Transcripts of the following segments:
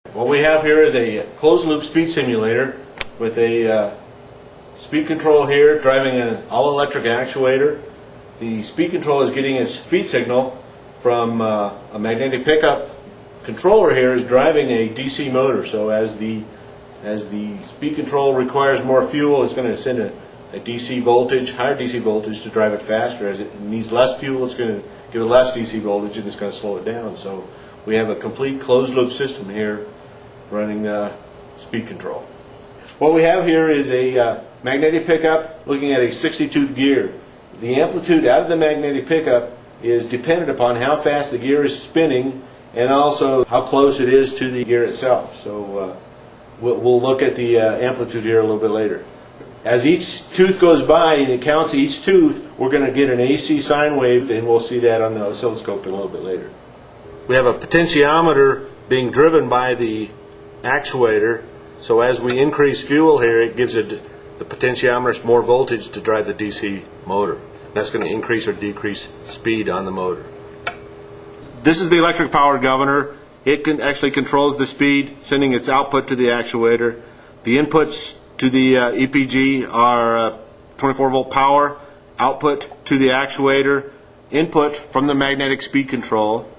What we have here is a closed loop speed simulator with a speed control here driving an all-electric actuator. The speed control is getting its speed signal from a magnetic pickup. Controller here is driving a DC motor, so as the speed control requires more fuel, it's going to send a DC voltage, higher DC voltage to drive it faster. As it needs less fuel, it's going to give it less DC voltage and it's going to slow it down. So we have a complete closed loop system here running speed control. What we have here is a magnetic pickup looking at a 60-tooth gear. The amplitude out of the magnetic pickup is dependent upon how fast the gear is spinning and also how close it is to the gear itself. So we'll look at the amplitude here a little bit later. As each tooth goes by and it counts each tooth, we're going to get an AC sine wave, and we'll see that on the oscilloscope a little bit later. We have a potentiometer being driven by the actuator, so as we increase fuel here, it gives the potentiometer more voltage to drive the DC motor. That's going to increase or decrease speed on the motor. This is the electric power governor. It actually controls the speed, sending its output to the actuator. The inputs to the EPG are 24-volt power, output to the actuator, input from the magnetic speed control.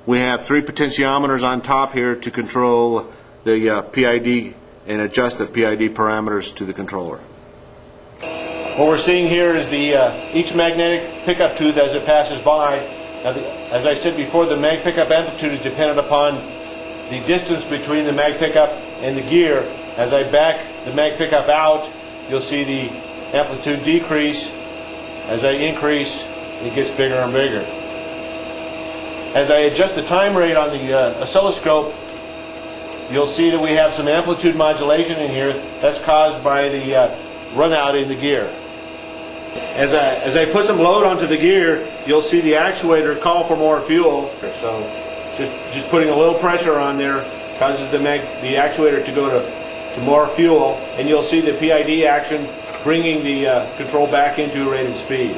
We have 3 potentiometers on top here to control the PID and adjust the PID parameters to the controller. What we're seeing here is each magnetic pickup tooth as it passes by. Now, as I said before, the mag pickup amplitude is dependent upon the distance between the mag pickup and the gear. As I back the mag pickup out, you'll see the amplitude decrease. As I increase, it gets bigger and bigger. As I adjust the time rate on the oscilloscope, you'll see that we have some amplitude modulation in here. That's caused by the run out in the gear. As I put some load onto the gear, you'll see the actuator call for more fuel. So just putting a little pressure on there causes the actuator to go to more fuel, and you'll see the PID action bringing the control back into rated speed.